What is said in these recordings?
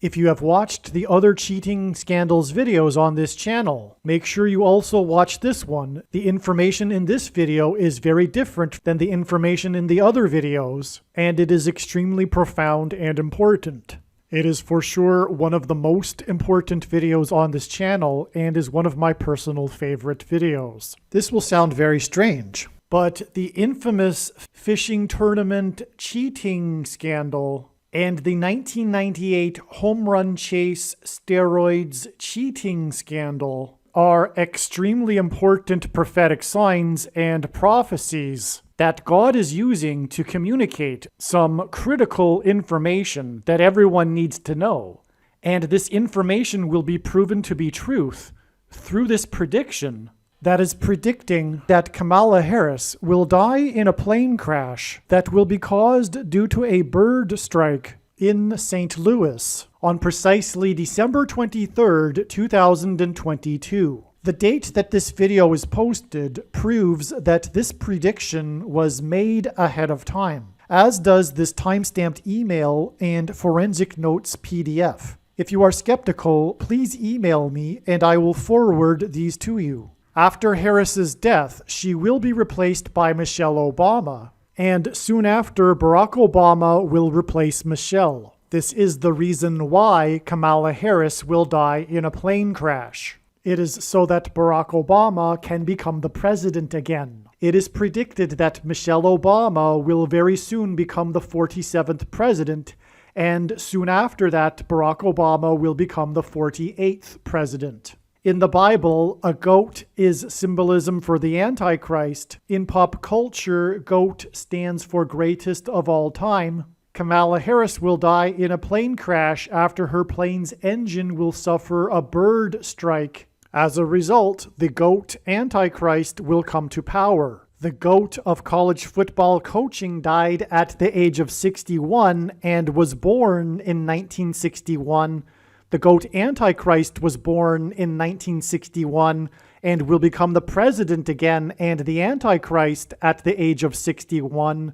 If you have watched the other cheating scandals videos on this channel, make sure you also watch this one. The information in this video is very different than the information in the other videos, and it is extremely profound and important. It is for sure one of the most important videos on this channel and is one of my personal favorite videos. This will sound very strange, but the infamous fishing tournament cheating scandal and the 1998 home run chase steroids cheating scandal are extremely important prophetic signs and prophecies that God is using to communicate some critical information that everyone needs to know. And this information will be proven to be truth through this prediction that is predicting that Kamala Harris will die in a plane crash that will be caused due to a bird strike in St. Louis on precisely December 23rd, 2022. The date that this video is posted proves that this prediction was made ahead of time, as does this timestamped email and forensic notes PDF. If you are skeptical, please email me and I will forward these to you. After Harris's death, she will be replaced by Michelle Obama, and soon after, Barack Obama will replace Michelle. This is the reason why Kamala Harris will die in a plane crash. It is so that Barack Obama can become the president again. It is predicted that Michelle Obama will very soon become the 47th president, and soon after that, Barack Obama will become the 48th president. In the Bible, a goat is symbolism for the Antichrist. In pop culture, goat stands for greatest of all time. Kamala Harris will die in a plane crash after her plane's engine will suffer a bird strike. As a result, the GOAT Antichrist will come to power. The GOAT of college football coaching died at the age of 61 and was born in 1961. The GOAT Antichrist was born in 1961 and will become the president again and the Antichrist at the age of 61.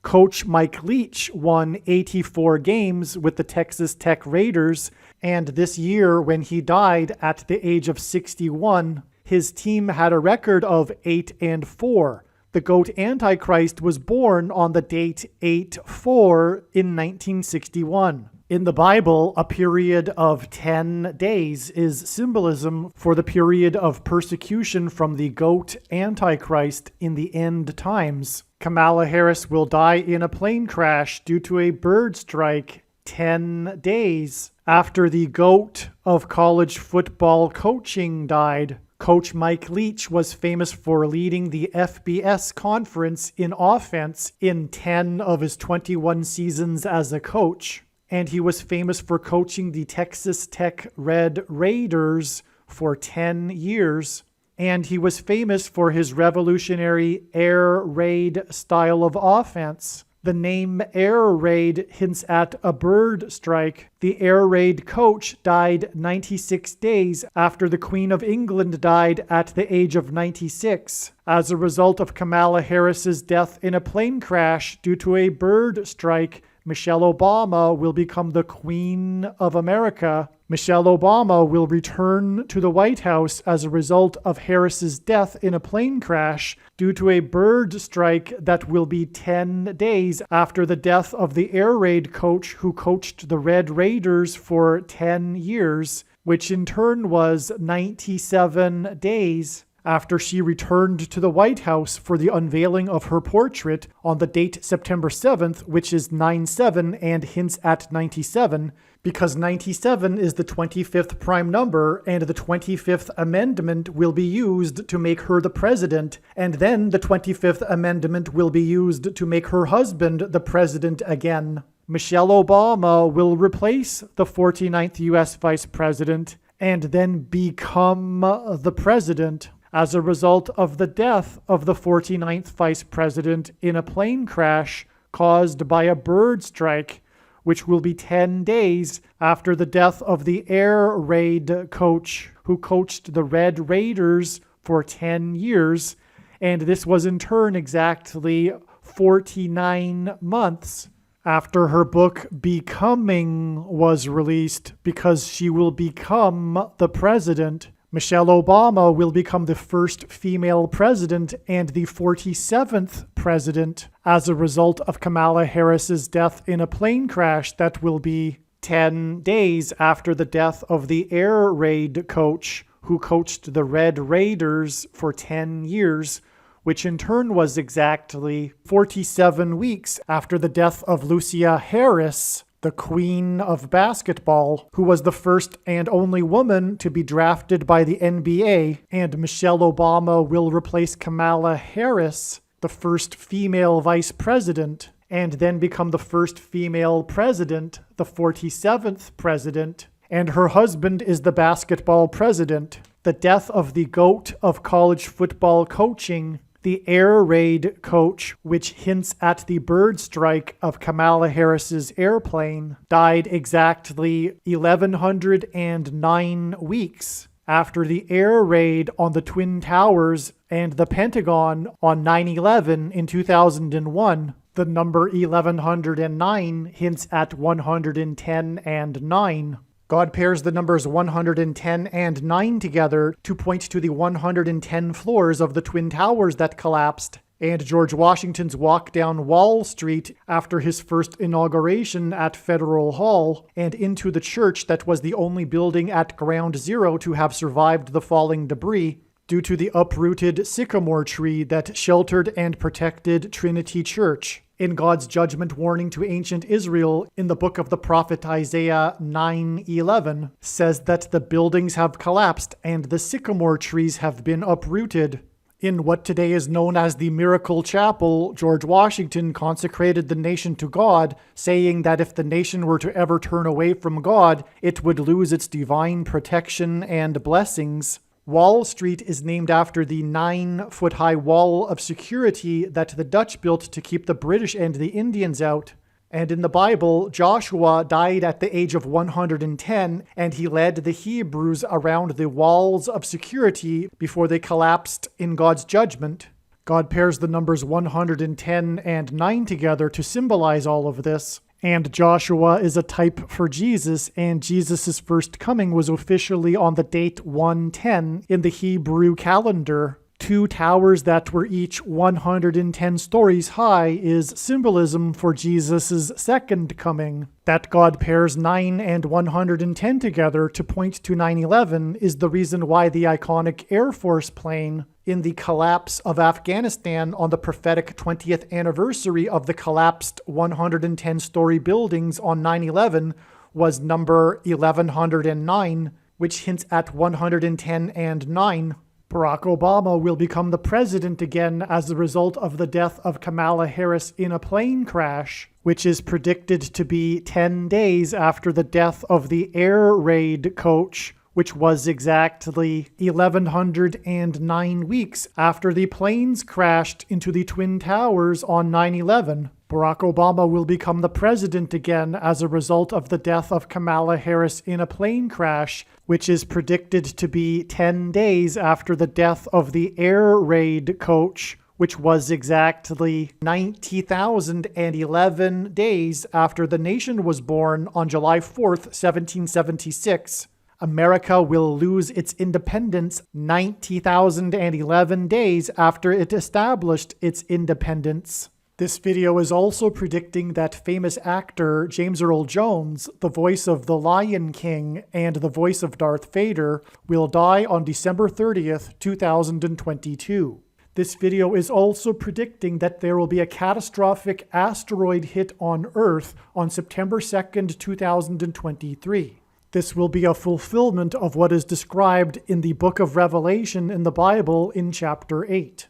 Coach Mike Leach won 84 games with the Texas Tech Raiders, and this year when he died at the age of 61, his team had a record of 8-4. The GOAT Antichrist was born on the date 8-4 in 1961. In the Bible, a period of 10 days is symbolism for the period of persecution from the GOAT Antichrist in the end times. Kamala Harris will die in a plane crash due to a bird strike 10 days after the GOAT of college football coaching died. Coach Mike Leach was famous for leading the FBS conference in offense in 10 of his 21 seasons as a coach. And he was famous for coaching the Texas Tech Red Raiders for 10 years. And he was famous for his revolutionary air raid style of offense. The name air raid hints at a bird strike. The air raid coach died 96 days after the Queen of England died at the age of 96, as a result of Kamala Harris's death in a plane crash due to a bird strike. Michelle Obama will become the Queen of America. Michelle Obama will return to the White House as a result of Harris's death in a plane crash due to a bird strike that will be 10 days after the death of the air raid coach who coached the Red Raiders for 10 years, which in turn was 97 days after she returned to the White House for the unveiling of her portrait on the date September 7th, which is 9/7 and hints at 97, because 97 is the 25th prime number, and the 25th Amendment will be used to make her the president, and then the 25th Amendment will be used to make her husband the president again. Michelle Obama will replace the 49th U.S. Vice President and then become the president as a result of the death of the 49th Vice President in a plane crash caused by a bird strike, which will be 10 days after the death of the air raid coach who coached the Red Raiders for 10 years. And this was in turn exactly 49 months after her book Becoming was released, because she will become the president. Michelle Obama will become the first female president and the 47th president as a result of Kamala Harris's death in a plane crash that will be 10 days after the death of the air raid coach who coached the Red Raiders for 10 years, which in turn was exactly 47 weeks after the death of Lucia Harris, the queen of basketball, who was the first and only woman to be drafted by the NBA, and Michelle Obama will replace Kamala Harris, the first female vice president, and then become the first female president, the 47th president, and her husband is the basketball president. The death of the GOAT of college football coaching, the air raid coach, which hints at the bird strike of Kamala Harris's airplane, died exactly 1,109 weeks after the air raid on the Twin Towers and the Pentagon on 9/11 in 2001. The number 1,109 hints at 110 and 9. God pairs the numbers 110 and 9 together to point to the 110 floors of the Twin Towers that collapsed, and George Washington's walk down Wall Street after his first inauguration at Federal Hall, and into the church that was the only building at Ground Zero to have survived the falling debris, due to the uprooted sycamore tree that sheltered and protected Trinity Church. In God's judgment warning to ancient Israel in the book of the prophet Isaiah 9:11 says that the buildings have collapsed and the sycamore trees have been uprooted. In what today is known as the Miracle Chapel, George Washington consecrated the nation to God, saying that if the nation were to ever turn away from God, it would lose its divine protection and blessings. Wall Street is named after the 9-foot-high wall of security that the Dutch built to keep the British and the Indians out. And in the Bible, Joshua died at the age of 110, and he led the Hebrews around the walls of security before they collapsed in God's judgment. God pairs the numbers 110 and 9 together to symbolize all of this. And Joshua is a type for Jesus, and Jesus' first coming was officially on the date 110 in the Hebrew calendar. 2 towers that were each 110 stories high is symbolism for Jesus' second coming. That God pairs 9 and 110 together to point to 9/11 is the reason why the iconic Air Force plane in the collapse of Afghanistan on the prophetic 20th anniversary of the collapsed 110-story buildings on 9/11 was number 1109, which hints at 110 and 9. Barack Obama will become the president again as a result of the death of Kamala Harris in a plane crash, which is predicted to be 10 days after the death of the air raid coach, which was exactly 1,109 weeks after the planes crashed into the Twin Towers on 9/11. Barack Obama will become the president again as a result of the death of Kamala Harris in a plane crash, which is predicted to be 10 days after the death of the air raid coach, which was exactly 90,011 days after the nation was born on July 4th, 1776. America will lose its independence 90,011 days after it established its independence. This video is also predicting that famous actor James Earl Jones, the voice of the Lion King and the voice of Darth Vader, will die on December 30th, 2022. This video is also predicting that there will be a catastrophic asteroid hit on Earth on September 2nd, 2023. This will be a fulfillment of what is described in the book of Revelation in the Bible in chapter 8.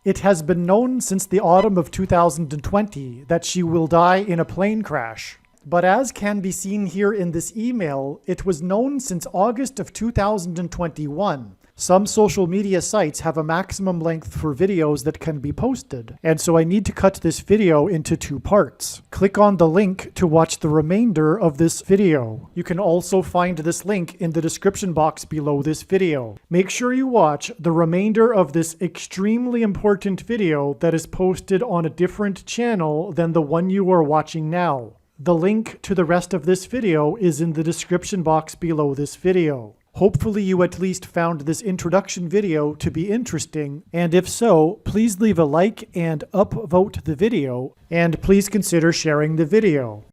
It has been known since the autumn of 2020 that she will die in a plane crash. But as can be seen here in this email, it was known since August of 2021. Some social media sites have a maximum length for videos that can be posted, and so I need to cut this video into 2 parts. Click on the link to watch the remainder of this video. You can also find this link in the description box below this video. Make sure you watch the remainder of this extremely important video that is posted on a different channel than the one you are watching now. The link to the rest of this video is in the description box below this video. Hopefully you at least found this introduction video to be interesting, and if so, please leave a like and upvote the video, and please consider sharing the video.